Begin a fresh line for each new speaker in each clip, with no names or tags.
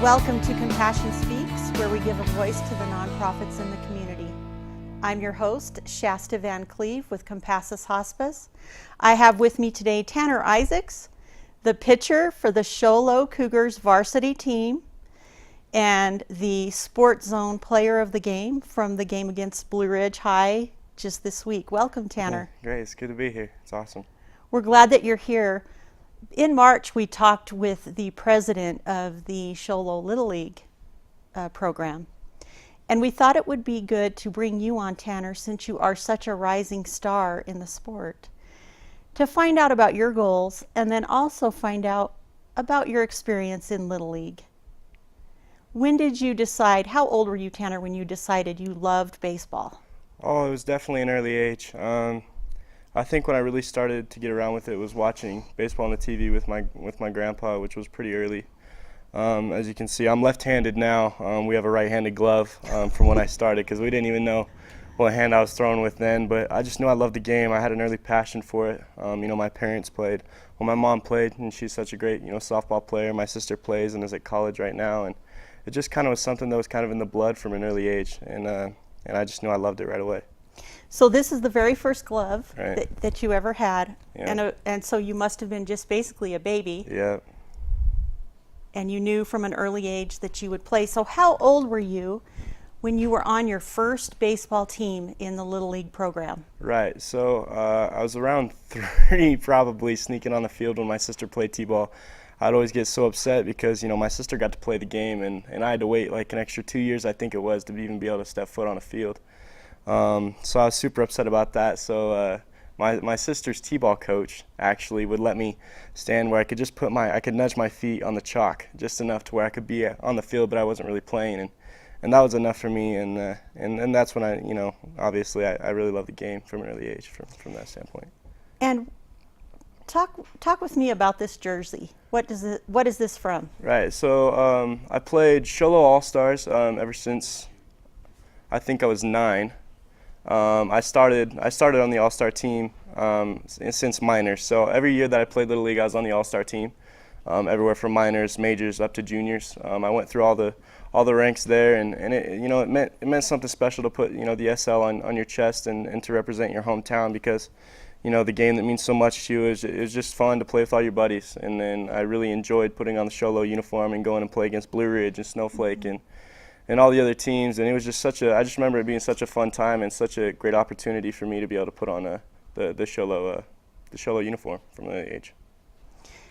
Welcome to Compassion Speaks, where we give a voice to the nonprofits in the community. I'm your host, Shasta Van Cleve with Compassus Hospice. I have with me today Tanner Isaacs, the pitcher for the Show Low Cougars varsity team and the Sports Zone player of the game from the game against Blue Ridge High just this week. Welcome, Tanner.
Yeah, great. It's good to be here. It's awesome.
We're glad that you're here. In March, we talked with the president of the Show Low Little League program, and we thought it would be good to bring you on, Tanner, since you are such a rising star in the sport, to find out about your goals and then also find out about your experience in Little League. When did you decide, how old were you, Tanner, when you decided you loved baseball?
Oh, it was definitely an early age. I think when I really started to get around with it was watching baseball on the TV with my grandpa, which was pretty early. As you can see, I'm left-handed now. We have a right-handed glove from when I started because we didn't even know what hand I was throwing with then. But I just knew I loved the game. I had an early passion for it. My parents played. Well, my mom played, and she's such a great softball player. My sister plays and is at college right now, and it just kind of was something that was kind of in the blood from an early age, and I just knew I loved it right away.
So this is the very first glove
Right.
that you ever had,
Yeah.
and so you must have been just basically a baby,
Yeah.
and you knew from an early age that you would play. So how old were you when you were on your first baseball team in the Little League program?
Right. So I was around 3, probably, sneaking on the field when my sister played t-ball. I'd always get so upset because my sister got to play the game, and I had to wait like an extra 2 years, I think it was, to even be able to step foot on a field. So I was super upset about that. So my sister's t-ball coach actually would let me stand where I could just I could nudge my feet on the chalk just enough to where I could be on the field, but I wasn't really playing, and that was enough for me. And that's when obviously I really love the game from an early age from that standpoint.
And talk with me about this jersey. What is this from?
Right. So I played Show Low All-Stars ever since I think I was 9. I started on the All-Star team since minors. So every year that I played Little League, I was on the All-Star team, everywhere from minors, majors, up to juniors. I went through all the ranks there, and it meant something special to put the SL on your chest and to represent your hometown, because the game that means so much to you is just fun to play with all your buddies. And then I really enjoyed putting on the Show Low uniform and going and play against Blue Ridge and Snowflake and all the other teams, and it was just I just remember it being such a fun time and such a great opportunity for me to be able to put on the Show Low uniform from an early age.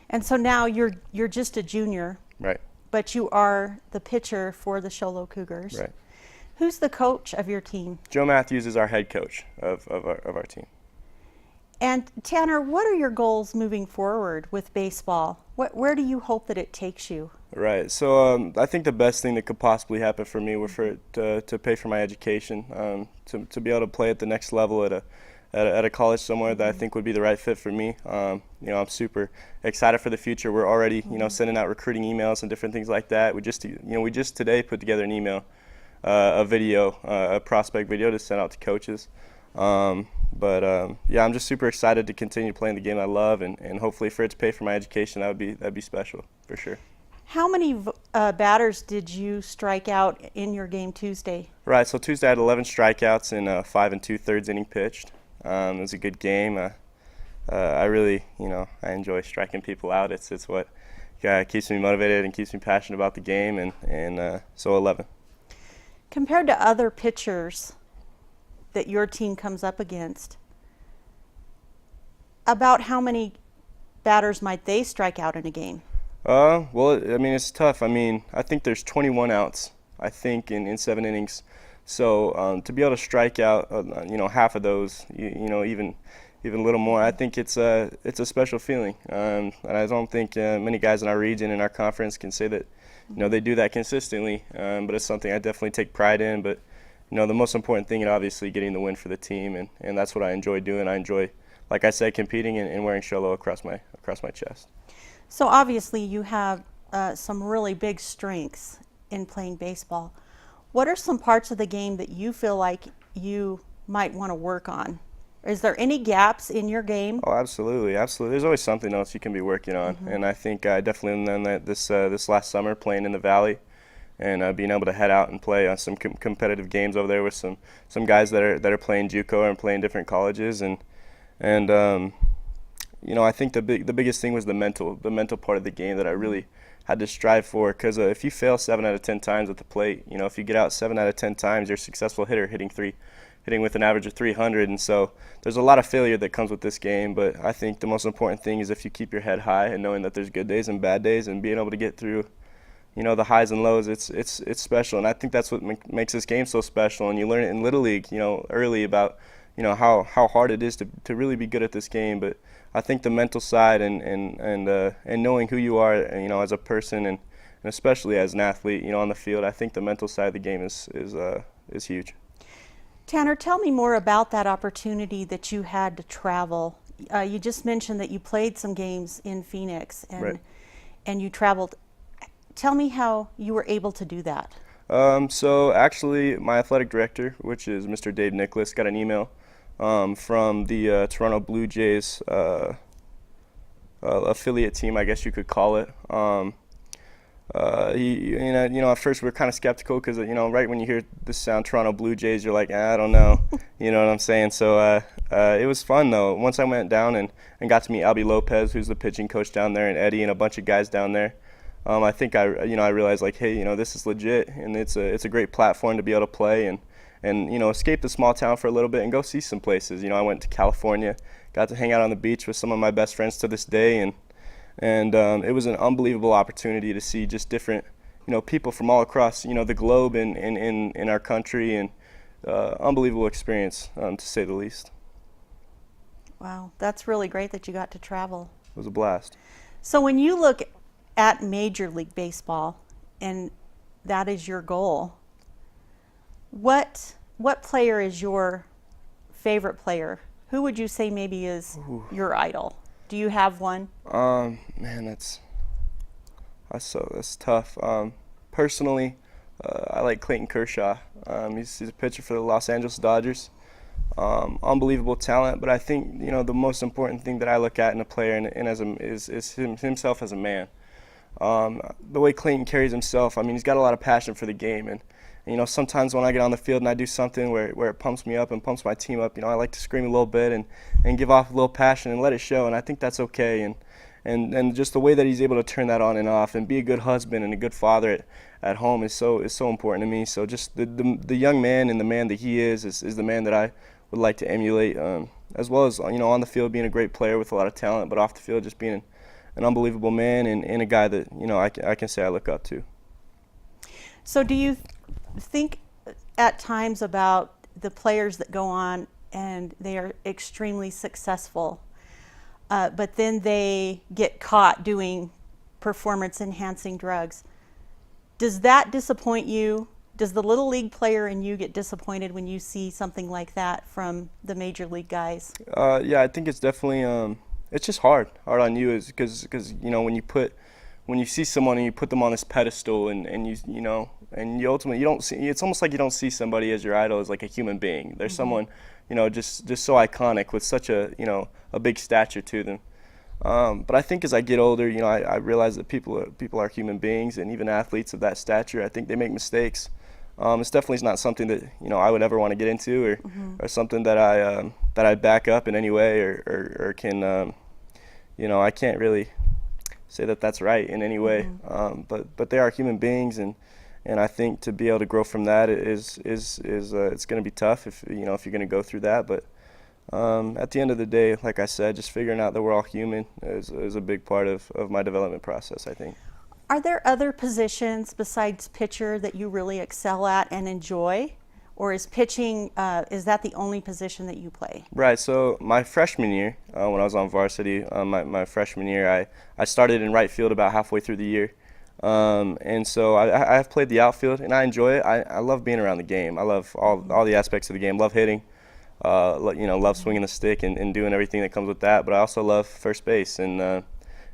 And so now you're just a junior,
Right.
but you are the pitcher for the Show Low Cougars.
Right.
Who's the coach of your team?
Joe Matthews is our head coach of our team.
And Tanner, what are your goals moving forward with baseball? Where do you hope that it takes you?
Right. So I think the best thing that could possibly happen for me was for it to pay for my education, to be able to play at the next level at a college somewhere that I think would be the right fit for me. I'm super excited for the future. We're already sending out recruiting emails and different things like that. We just today put together an email, a prospect video to send out to coaches. I'm just super excited to continue playing the game I love, and hopefully for it to pay for my education, that'd be special for sure.
How many batters did you strike out in your game Tuesday?
Right, so Tuesday I had 11 strikeouts in 5 2/3 inning pitched. It was a good game. I really, I enjoy striking people out. It's what keeps me motivated and keeps me passionate about the game, and so 11.
Compared to other pitchers that your team comes up against, about how many batters might they strike out in a game?
Well, it's tough. I think there's 21 outs, I think, in 7 innings. So to be able to strike out, half of those, even a little more, I think it's a special feeling. And I don't think many guys in our region, in our conference, can say that, they do that consistently. But it's something I definitely take pride in. But the most important thing is obviously getting the win for the team, and that's what I enjoy doing. I enjoy, like I said, competing and wearing Show Low across my chest.
So obviously you have some really big strengths in playing baseball. What are some parts of the game that you feel like you might want to work on? Is there any gaps in your game?
Oh, absolutely, absolutely. There's always something else you can be working on, and I think I definitely learned that this last summer playing in the Valley, and being able to head out and play on some competitive games over there with some guys that are playing JUCO and playing different colleges, and I think the biggest thing was the mental part of the game that I really had to strive for, because if you fail 7 out of 10 times at the plate, if you get out 7 out of 10 times, you're a successful hitter hitting with an average of 300, and so there's a lot of failure that comes with this game, but I think the most important thing is if you keep your head high and knowing that there's good days and bad days and being able to get through the highs and lows, it's special, and I think that's what makes this game so special. And you learn it in Little League, early about how hard it is to really be good at this game. But I think the mental side and knowing who you are, as a person and especially as an athlete, on the field, I think the mental side of the game is huge.
Tanner, tell me more about that opportunity that you had to travel. You just mentioned that you played some games in Phoenix
Right.
and you traveled. Tell me how you were able to do that.
So actually, my athletic director, which is Mr. Dave Nicholas, got an email from the Toronto Blue Jays affiliate team, I guess you could call it. At first we were kind of skeptical because, right when you hear the sound Toronto Blue Jays, you're like, I don't know, you know what I'm saying? So it was fun though. Once I went down and got to meet Albie Lopez, who's the pitching coach down there, and Eddie and a bunch of guys down there. I think I realized, like, hey, this is legit, and it's a great platform to be able to play and escape the small town for a little bit and go see some places. I went to California, got to hang out on the beach with some of my best friends to this day, and it was an unbelievable opportunity to see just different people from all across the globe in our country, and unbelievable experience, to say the least.
Wow, that's really great that you got to travel.
It was a blast.
So when you look at Major League Baseball, and that is your goal, what player is your favorite player? Who would you say maybe is your idol? Do you have one?
Man, that's tough. Personally, I like Clayton Kershaw. He's a pitcher for the Los Angeles Dodgers. Unbelievable talent, but I think the most important thing that I look at in a player is himself as a man. The way Clayton carries himself, he's got a lot of passion for the game, and sometimes when I get on the field and I do something where it pumps me up and pumps my team up, I like to scream a little bit and give off a little passion and let it show, and I think that's okay. And just the way that he's able to turn that on and off and be a good husband and a good father at home is so important to me. So just the young man and the man that he is the man that I would like to emulate, as well as on the field being a great player with a lot of talent, but off the field just being an unbelievable man and a guy that I can say I look up to.
So do you think at times about the players that go on and they are extremely successful, but then they get caught doing performance-enhancing drugs? Does that disappoint you? Does the Little League player in you get disappointed when you see something like that from the Major League guys?
Yeah, I think it's definitely it's just hard on you, is because when you see someone and you put them on this pedestal and you ultimately, you don't see, it's almost like you don't see somebody as your idol as like a human being. There's someone just so iconic with such a big stature to them. But I think as I get older, I realize that people are human beings, and even athletes of that stature, I think they make mistakes. It's definitely not something that I would ever want to get into, or something that I back up in any way, or can I can't really say that that's right in any way. But they are human beings, and I think to be able to grow from that is it's going to be tough if you're going to go through that. But at the end of the day, like I said, just figuring out that we're all human is a big part of my development process, I think.
Are there other positions besides pitcher that you really excel at and enjoy? Or is pitching, is that the only position that you play?
Right, so my freshman year, when I was on varsity, my freshman year, I started in right field about halfway through the year. And so I've played the outfield, and I enjoy it. I love being around the game. I love all the aspects of the game. Love hitting, love swinging the stick and doing everything that comes with that. But I also love first base, and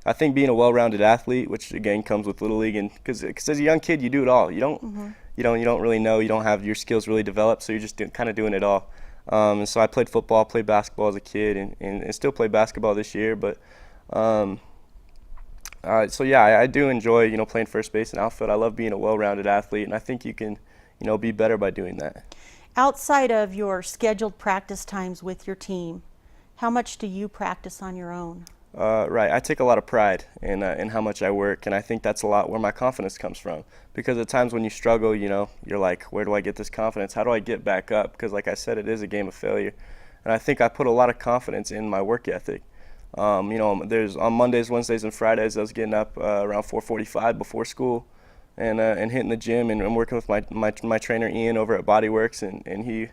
I think being a well-rounded athlete, which again comes with Little League, and because as a young kid you do it all. You don't really know. You don't have your skills really developed, so you're just kind of doing it all. And so I played football, played basketball as a kid, and still play basketball this year. But um, so yeah, I do enjoy, playing first base and outfield. I love being a well-rounded athlete, and I think you can, be better by doing that.
Outside of your scheduled practice times with your team, how much do you practice on your own?
Right. I take a lot of pride in how much I work, and I think that's a lot where my confidence comes from. Because at times when you struggle, you're like, where do I get this confidence? How do I get back up? Because like I said, it is a game of failure, and I think I put a lot of confidence in my work ethic. There's on Mondays, Wednesdays, and Fridays, I was getting up around 4:45 before school, and hitting the gym and working with my trainer Ian over at Bodyworks, and he.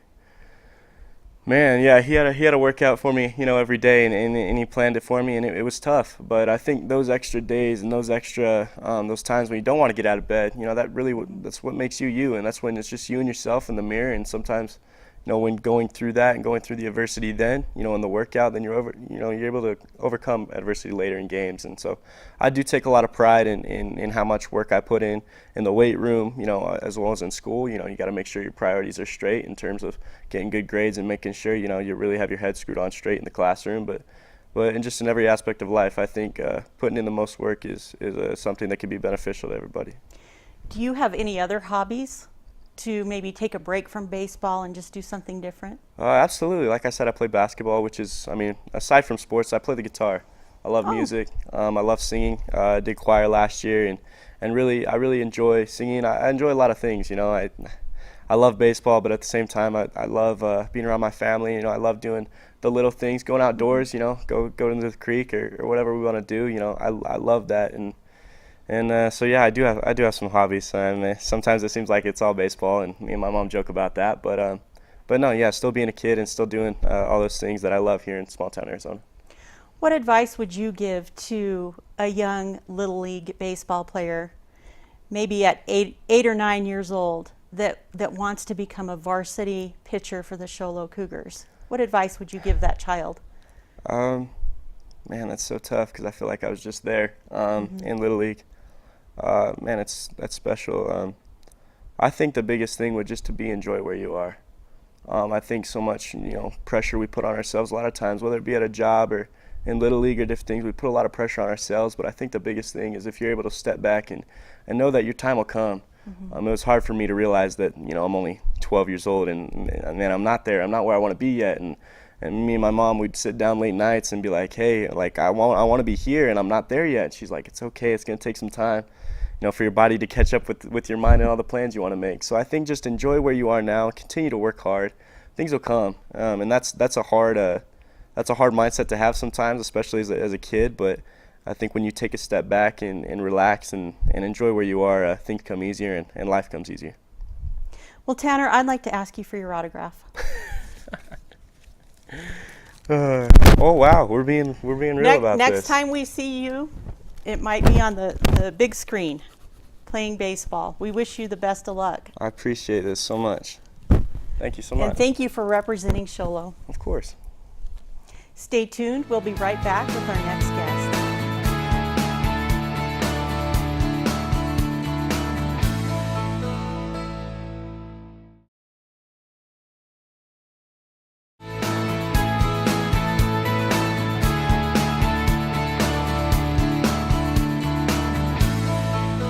Man, yeah, he had a workout for me, every day, and he planned it for me, and it was tough. But I think those extra days and those times when you don't want to get out of bed, that's what makes you you, and that's when it's just you and yourself in the mirror. And sometimes, when going through that and going through the adversity, then in the workout, then you're able to overcome adversity later in games. And so I do take a lot of pride in how much work I put in the weight room, as well as in school. You got to make sure your priorities are straight in terms of getting good grades and making sure you really have your head screwed on straight in the classroom. But in just in every aspect of life, I think putting in the most work is something that can be beneficial to everybody.
Do you have any other hobbies to maybe take a break from baseball and just do something different?
Absolutely. Like I said, I play basketball, which is, aside from sports, I play the guitar. I love
Oh.
music. I love singing. I did choir last year, and I really enjoy singing. I enjoy a lot of things. I love baseball, but at the same time, I love being around my family. I love doing the little things, going outdoors. Go into the creek or whatever we want to do. I love that, and so yeah, I do have some hobbies. Sometimes it seems like it's all baseball, and me and my mom joke about that. But no, yeah, still being a kid and still doing all those things that I love here in small town Arizona.
What advice would you give to a young Little League baseball player, maybe at 8 or 9 years old, that wants to become a varsity pitcher for the Show Low Cougars? What advice would you give that child?
Um, Man, that's so tough because I feel like I was just there in Little League. Man, that's special. I think the biggest thing would just to be enjoy where you are. I think so much pressure we put on ourselves a lot of times, whether it be at a job or in Little League or different things, we put a lot of pressure on ourselves. But I think the biggest thing is if you're able to step back and know that your time will come. It was hard for me to realize that I'm only 12 years old and man, I'm not there. I'm not where I want to be yet. And me and my mom, we'd sit down late nights and be like, hey, like I want to be here and I'm not there yet. She's like, it's okay. It's gonna take some time, for your body to catch up with your mind and all the plans you want to make. So I think just enjoy where you are now. Continue to work hard. Things will come. And that's a hard mindset to have sometimes, especially as a kid. But I think when you take a step back and relax and enjoy where you are, things come easier and life comes easier.
Well, Tanner, I'd like to ask you for your autograph.
Oh wow, we're being real about this.
Next time we see you, it might be on the big screen playing baseball. We wish you the best of luck.
I appreciate this so much. Thank you so much.
And thank you for representing Show Low.
Of course.
Stay tuned. We'll be right back with our next guest.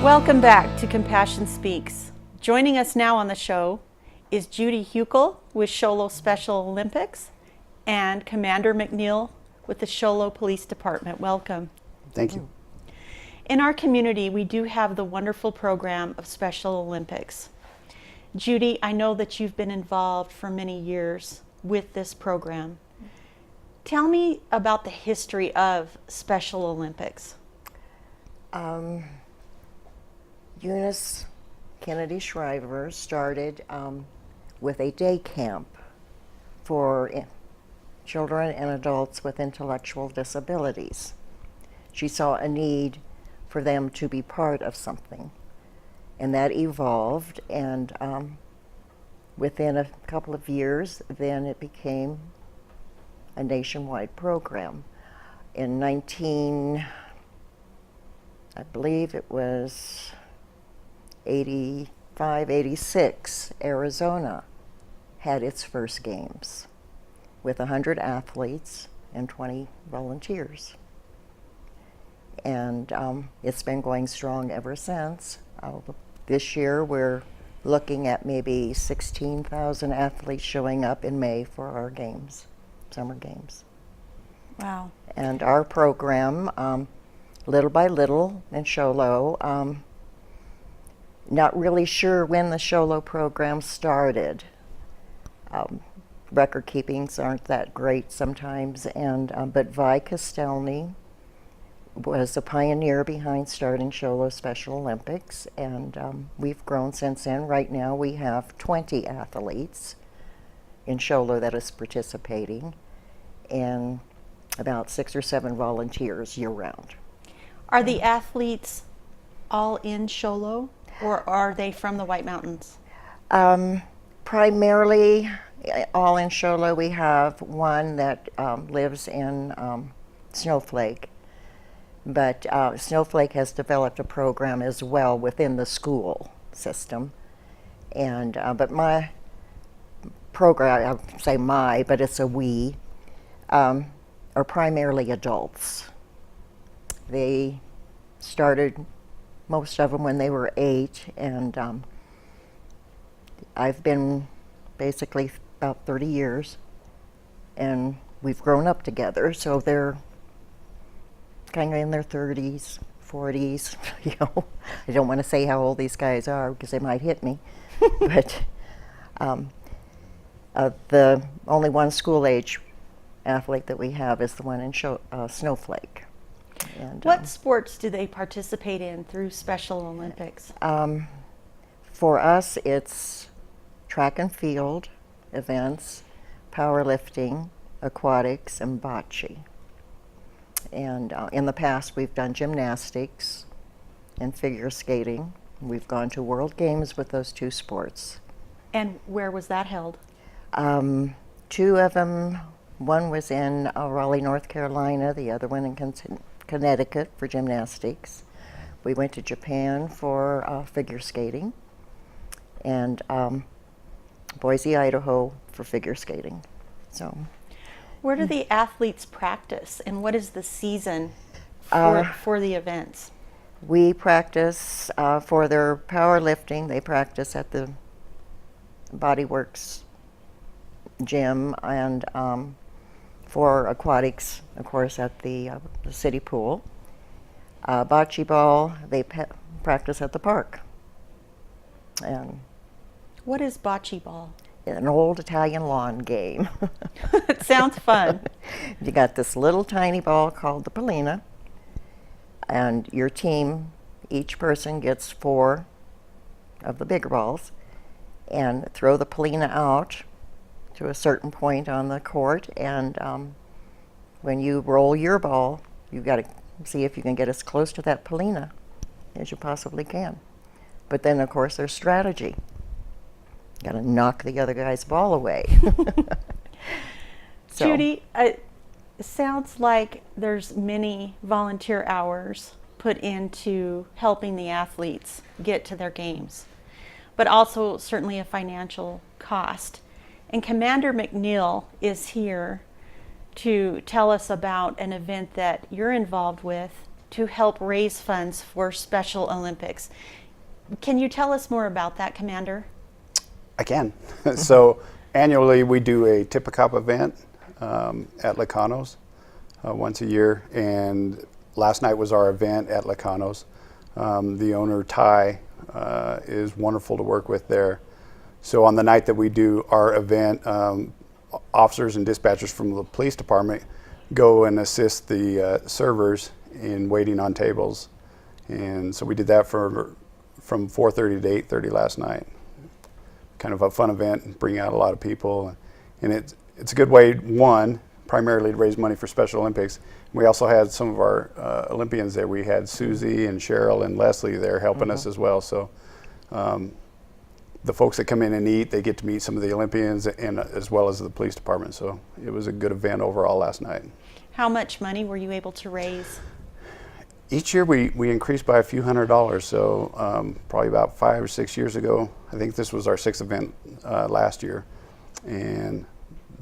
Welcome back to Compassion Speaks. Joining us now on the show is Judy Huckel with Show Low Special Olympics and Commander McNeil with the Show Low Police Department. Welcome.
Thank you.
In our community, we do have the wonderful program of Special Olympics. Judy, I know that you've been involved for many years with this program. Tell me about the history of Special Olympics.
Eunice Kennedy Shriver started with a day camp for children and adults with intellectual disabilities. She saw a need for them to be part of something, and that evolved, and within a couple of years, then it became a nationwide program. In I believe it was 85, 86, Arizona had its first games. with 100 athletes and 20 volunteers. And it's been going strong ever since. This year we're looking at maybe 16,000 athletes showing up in May for our games, summer games.
Wow.
And our program, little by little in Show Low, not really sure when the Show Low program started. Record keepings aren't that great sometimes, and but Vi Castelny was a pioneer behind starting Show Low Special Olympics, and we've grown since then. Right now we have 20 athletes in Show Low that is participating, and about 6 or 7 volunteers year-round.
Are the athletes all in Show Low, or are they from the White Mountains?
Primarily all in Show Low. We have one that lives in Snowflake, but Snowflake has developed a program as well within the school system. And but my program, I say my, but it's a we, are primarily adults. They started, most of them, when they were 8, and I've been basically about 30 years, and we've grown up together, so they're kind of in their 30s, 40s, you know. I don't want to say how old these guys are because they might hit me, but the only one school-age athlete that we have is the one in Snowflake. And,
What sports do they participate in through Special Olympics?
for us, it's track and field events, powerlifting, aquatics, and bocce. And in the past, we've done gymnastics and figure skating. We've gone to World Games with those 2 sports.
And where was that held?
2 of them, one was in Raleigh, North Carolina, the other one in Connecticut for gymnastics. We went to Japan for figure skating, and Boise, Idaho for figure skating. So,
Where do the athletes practice, and what is the season for the events?
we practice for their powerlifting. They practice at the Body Works gym, and for aquatics, of course, at the city pool. Bocce ball, they practice at the park. And
What is bocce ball?
an old Italian lawn game.
It sounds fun.
You got this little tiny ball called the pallina, and your team, each person gets 4 of the bigger balls, and throw the pallina out to a certain point on the court, and when you roll your ball, you've got to see if you can get as close to that pallina as you possibly can. But then, of course, there's strategy. Got to knock the other guy's ball away. So,
Judy, it sounds like there's many volunteer hours put into helping the athletes get to their games, but also certainly a financial cost. And Commander McNeil is here to tell us about an event that you're involved with to help raise funds for Special Olympics. Can you tell us more about that, Commander?
I can. So annually we do a Tip of Cup event at Lacanos once a year, and last night was our event at Lacanos. The owner, Ty, is wonderful to work with there. So on the night that we do our event, officers and dispatchers from the police department go and assist the servers in waiting on tables. And so we did that from 4:30 to 8:30 last night. Kind of a fun event, bring out a lot of people. And it's a good way, one, primarily to raise money for Special Olympics. We also had some of our Olympians there. We had Susie and Cheryl and Leslie there helping us as well. So the folks that come in and eat, they get to meet some of the Olympians and as well as the police department. So it was a good event overall last night.
How much money were you able to raise?
Each year we increased by a few $100s. So probably about 5 or 6 years ago, I think this was our 6th event last year. And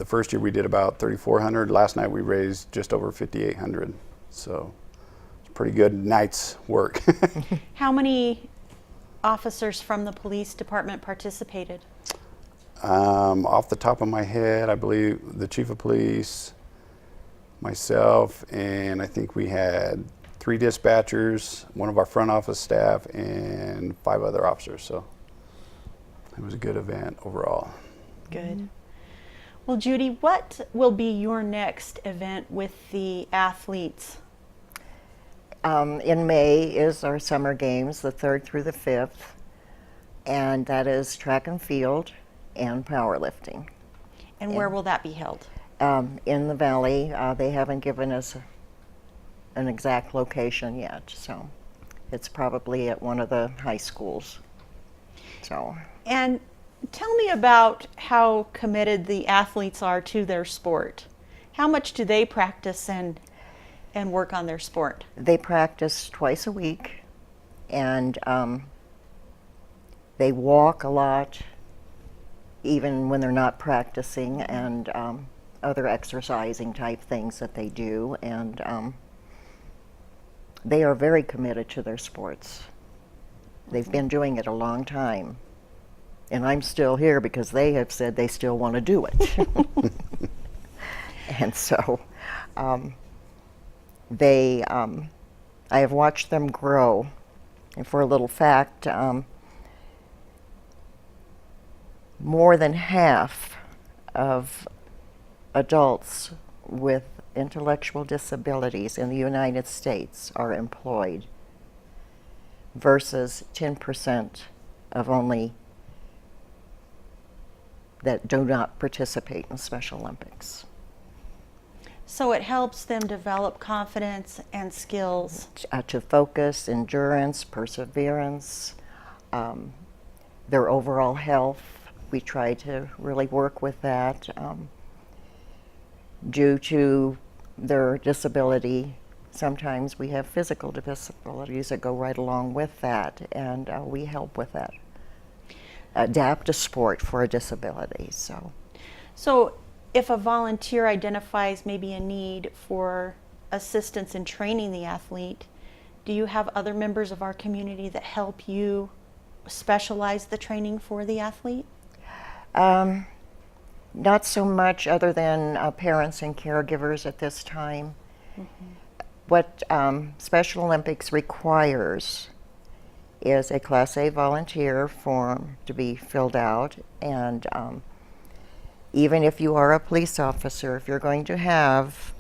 the first year we did about 3,400. Last night we raised just over 5,800. So it's pretty good night's work.
How many officers from the police department participated?
Off the top of my head, I believe the chief of police, myself, and I think we had 3 dispatchers, one of our front office staff, and 5 other officers. So it was a good event overall.
Good. Well, Judy, what will be your next event with the athletes?
In May is our summer games, the 3rd through the 5th, and that is track and field and powerlifting.
And where will that be held?
In the valley. They haven't given us an exact location yet, so it's probably at one of the high schools. So,
And tell me about how committed the athletes are to their sport. How much do they practice and work on their sport?
they practice twice a week, and they walk a lot, even when they're not practicing, and other exercising type things that they do, and they are very committed to their sports. They've been doing it a long time, and I'm still here because they have said they still want to do it. And so I have watched them grow. And for a little fact, more than half of adults with intellectual disabilities in the United States are employed versus 10% of only that do not participate in Special Olympics.
So it helps them develop confidence and skills.
To focus, endurance, perseverance, their overall health. We try to really work with that. Due to their disability, sometimes we have physical disabilities that go right along with that, and we help with that. Adapt a sport for a disability.
So if a volunteer identifies maybe a need for assistance in training the athlete, do you have other members of our community that help you specialize the training for the athlete?
Not so much, other than parents and caregivers at this time. What Special Olympics requires is a Class A volunteer form to be filled out, and even if you are a police officer, if you're going to have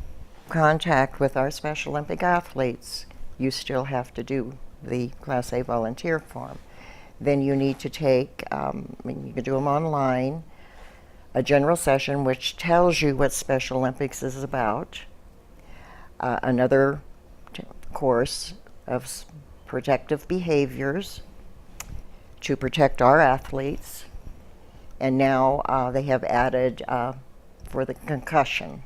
contact with our Special Olympic athletes, you still have to do the Class A volunteer form. Then you need to take, you can do them online, a general session which tells you what Special Olympics is about, another course of protective behaviors to protect our athletes, and now they have added for the concussion,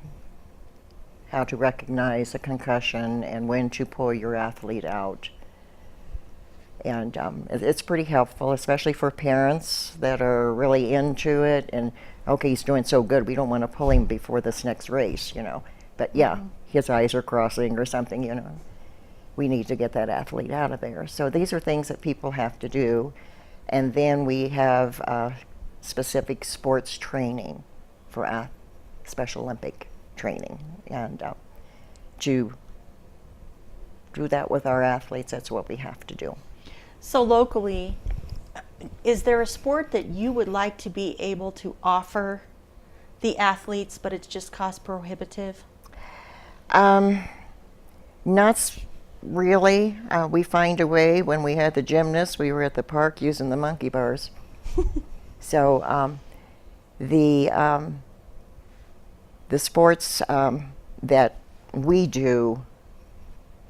how to recognize a concussion and when to pull your athlete out. And it's pretty helpful, especially for parents that are really into it. And okay, he's doing so good, we don't want to pull him before this next race, But yeah, his eyes are crossing or something, We need to get that athlete out of there. So these are things that people have to do. And then we have specific sports training for Special Olympic training. And to do that with our athletes, that's what we have to do.
So locally, is there a sport that you would like to be able to offer the athletes, but it's just cost prohibitive?
Not really. We find a way. When we had the gymnasts, we were at the park using the monkey bars. So the sports that we do,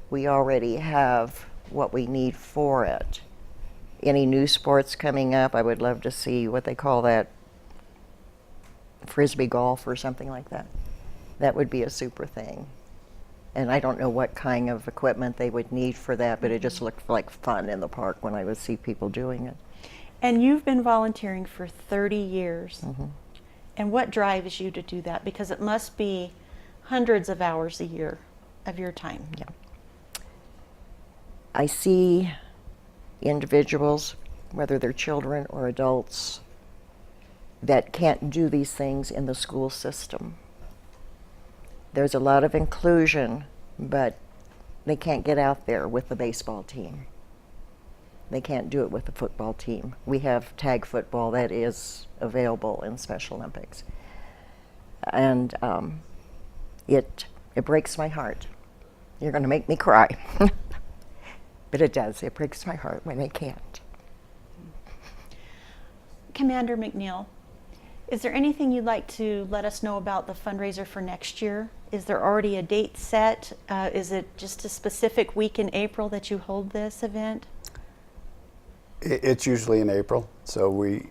we already have what we need for it. Any new sports coming up, I would love to see what they call that, frisbee golf or something like that. That would be a super thing. And I don't know what kind of equipment they would need for that, but it just looked like fun in the park when I would see people doing it.
And you've been volunteering for 30 years. And what drives you to do that? Because it must be hundreds of hours a year of your time.
Yeah. I see individuals, whether they're children or adults, that can't do these things in the school system. There's a lot of inclusion, but they can't get out there with the baseball team. They can't do it with the football team. We have tag football that is available in Special Olympics. And it breaks my heart. You're going to make me cry. But it does. It breaks my heart when they can't.
Commander McNeil, is there anything you'd like to let us know about the fundraiser for next year? Is there already a date set? Is it just a specific week in April that you hold this event?
It's usually in April, so we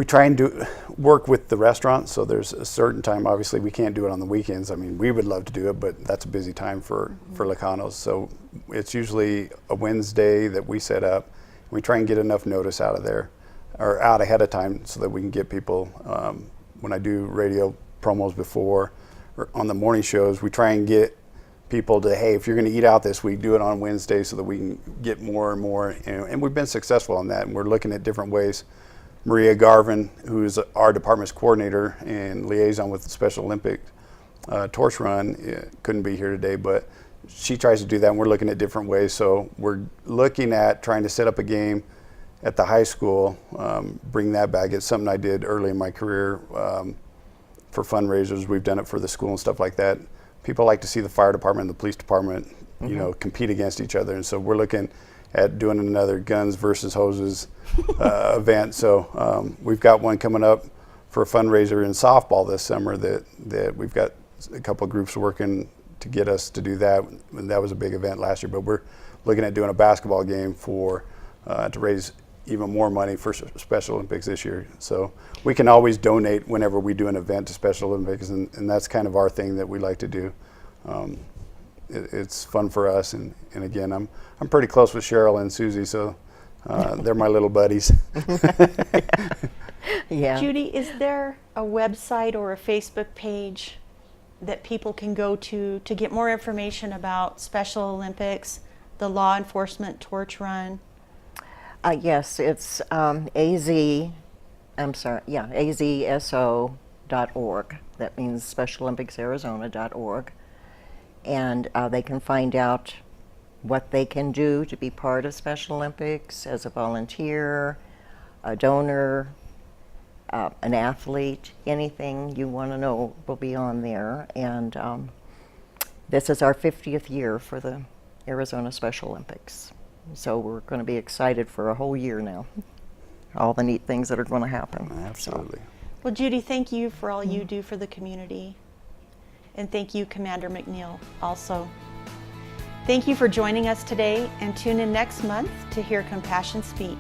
try and work with the restaurant. So there's a certain time. Obviously, we can't do it on the weekends. I mean, we would love to do it, but that's a busy time for Lacanos. So it's usually a Wednesday that we set up. We try and get enough notice out of there, or out ahead of time, so that we can get people. When I do radio promos before, or on the morning shows, we try and get people to, hey, if you're going to eat out this week, do it on Wednesday so that we can get more and more. And we've been successful on that, and we're looking at different ways. Maria Garvin, who is our department's coordinator and liaison with the Special Olympics torch run, couldn't be here today, but she tries to do that, and we're looking at different ways. So we're looking at trying to set up a game at the high school, bring that back. It's something I did early in my career for fundraisers. We've done it for the school and stuff like that. People like to see the fire department and the police department, you know, compete against each other. And so we're looking at doing another guns versus hoses event. So we've got one coming up for a fundraiser in softball this summer that we've got a couple of groups working to get us to do that. And that was a big event last year, but we're looking at doing a basketball game for to raise even more money for Special Olympics this year. So we can always donate whenever we do an event to Special Olympics, and that's kind of our thing that we like to do. It's fun for us, and again, I'm pretty close with Cheryl and Susie, so they're my little buddies.
Yeah.
Judy, is there a website or a Facebook page that people can go to get more information about Special Olympics, the law enforcement torch run?
Yes, it's azso.org. That means SpecialOlympicsArizona.org. And they can find out what they can do to be part of Special Olympics as a volunteer, a donor, an athlete. Anything you want to know will be on there. And this is our 50th year for the Arizona Special Olympics. So we're going to be excited for a whole year now. All the neat things that are going to happen.
Absolutely.
Well, Judy, thank you for all you do for the community. And thank you, Commander McNeil, also. Thank you for joining us today, and tune in next month to hear Compassion Speak.